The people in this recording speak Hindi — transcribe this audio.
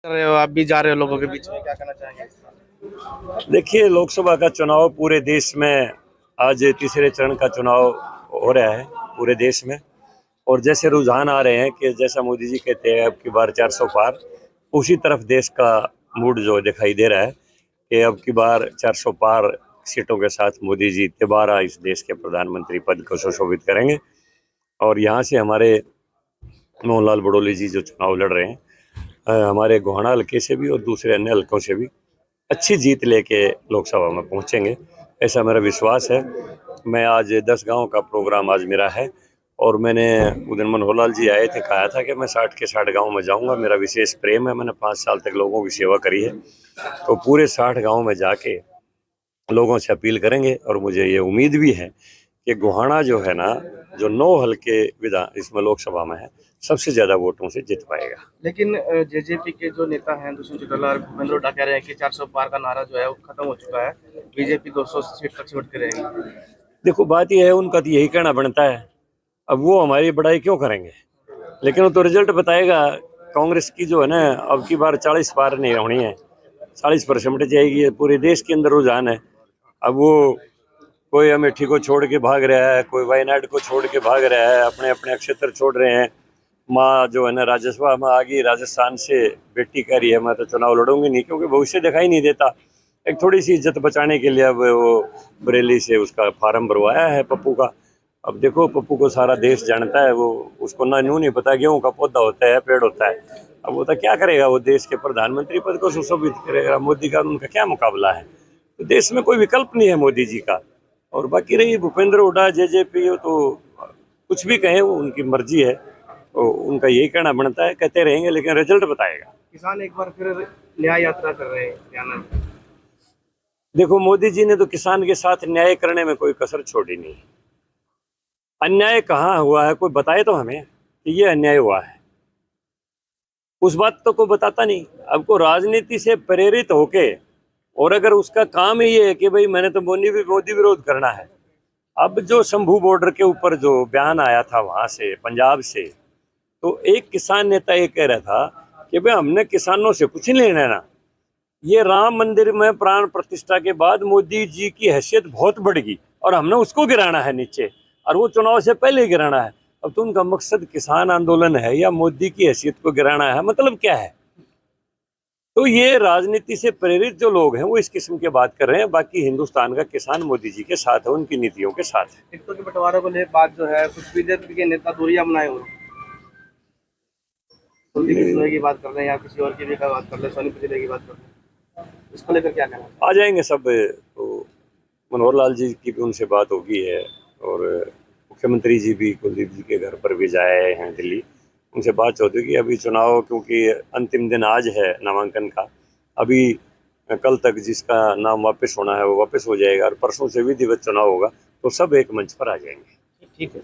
कर रहे हो, आप भी जा रहे हो लोगों के बीच में, क्या कहना चाहेंगे? देखिए, लोकसभा का चुनाव पूरे देश में आज तीसरे चरण का चुनाव हो रहा है पूरे देश में। और जैसे रुझान आ रहे हैं कि जैसा मोदी जी कहते हैं अब की बार 400 पार, उसी तरफ देश का मूड जो दिखाई दे रहा है कि अब की बार 400 पार सीटों के साथ मोदी जी दोबारा इस देश के प्रधानमंत्री पद को सुशोभित करेंगे। और यहाँ से हमारे मोहनलाल बड़ोली जी जो चुनाव लड़ रहे हैं, हमारे गोहाना हल्के से भी और दूसरे अन्य हल्कों से भी अच्छी जीत लेके लोकसभा में पहुंचेंगे, ऐसा मेरा विश्वास है। मैं आज 10 गांव का प्रोग्राम आज मेरा है और मैंने उधर मनोहर जी आए थे, कहा था कि मैं 60 के 60 गांव में जाऊंगा। मेरा विशेष प्रेम है, मैंने 5 साल तक लोगों की सेवा करी है, तो पूरे 60 गांव में जाके लोगों से अपील करेंगे। और मुझे ये उम्मीद भी है कि गोहाना जो है ना, जो 9 हल्के विधान इसमें लोकसभा में है, सबसे ज्यादा वोटों से जीत पाएगा। लेकिन जेजेपी के जो नेता हैं दुष्यंत चौटाला और भूपेंद्र हुड्डा कह रहे हैं कि 400 पार का नारा जो है वो खत्म हो चुका है, बीजेपी 200 सीट तक सिमट के रहेगी। देखो, बात यह है, उनका तो यही कहना बनता है, अब वो हमारी बड़ाई क्यों करेंगे, लेकिन वो तो रिजल्ट बताएगा। कांग्रेस की जो है ना, अब की बार 40 पार नहीं होनी है, 40% जाएगी। पूरे देश के अंदर रुझान है। अब वो कोई अमेठी को छोड़ के भाग रहा है, कोई वायनाड को छोड़ के भाग रहा है, अपने अपने क्षेत्र छोड़ रहे हैं। माँ जो है ना राज्यसभा में आ गई, राजस्थान से बेटी कह रही है मैं तो चुनाव लड़ूंगी नहीं, क्योंकि भविष्य दिखाई नहीं देता। एक थोड़ी सी इज्जत बचाने के लिए अब वो बरेली से उसका फार्म भरवाया है पप्पू का। अब देखो, पप्पू को सारा देश जानता है, वो उसको ना यूं नहीं पता गेहूं का पौधा होता है, पेड़ होता है। अब वो तो क्या करेगा, वो देश के प्रधानमंत्री पद को सुशोभित करेगा। मोदी का उनका क्या मुकाबला है? तो देश में कोई विकल्प नहीं है मोदी जी का। और बाकी रही भूपेंद्र हुड्डा जेजेपी, तो कुछ भी कहें, वो उनकी मर्जी है, तो उनका यही कहना बनता है, कहते रहेंगे, लेकिन रिजल्ट बताएगा। किसान एक बार फिर न्याय यात्रा कर रहे हैं हरियाणा में। देखो, मोदी जी ने तो किसान के साथ न्याय करने में कोई कसर छोड़ी नहीं। अन्याय कहाँ हुआ है कोई बताए तो हमें कि ये अन्याय हुआ है। उस बात तो कोई बताता नहीं। अब को राजनीति से प्रेरित होके, और अगर उसका काम ही ये है कि भाई मैंने तो मोदी विरोध करना है। अब जो शंभू बॉर्डर के ऊपर जो बयान आया था वहां से, पंजाब से, तो एक किसान नेता ये कह रहा था कि भाई हमने किसानों से कुछ नहीं लेना ना। ये राम मंदिर में प्राण प्रतिष्ठा के बाद मोदी जी की हैसियत बहुत बढ़ गई और हमने उसको गिराना है नीचे, और वो चुनाव से पहले ही गिराना है। अब तो उनका मकसद किसान आंदोलन है या मोदी की हैसियत को गिराना है, मतलब क्या है? तो ये राजनीति से प्रेरित जो लोग हैं वो इस किस्म की बात कर रहे हैं। बाकी हिंदुस्तान का किसान मोदी जी के साथ है, उनकी नीतियों के साथ है। टिकटों के बंटवारे को लेकर बात जो है, कुछ बीजेपी के नेता दूरियां बनाए हुए हैं। कुलदीप सिन्हा की बात कर रहे हैं या किसी और की भी बात कर रहे हैं, सोनीपत जिले की बात कर रहे हैं, इसको लेकर क्या कहना है? आ जाएंगे सब। तो मनोहर लाल जी की भी उनसे बात होगी है, और मुख्यमंत्री जी भी कुलदीप जी के घर पर भी जाए हैं दिल्ली, उनसे बात होती है कि अभी चुनाव, क्योंकि अंतिम दिन आज है नामांकन का, अभी कल तक जिसका नाम वापस होना है वो वापस हो जाएगा, और परसों से विधिवत चुनाव होगा, तो सब एक मंच पर आ जाएंगे। ठीक है।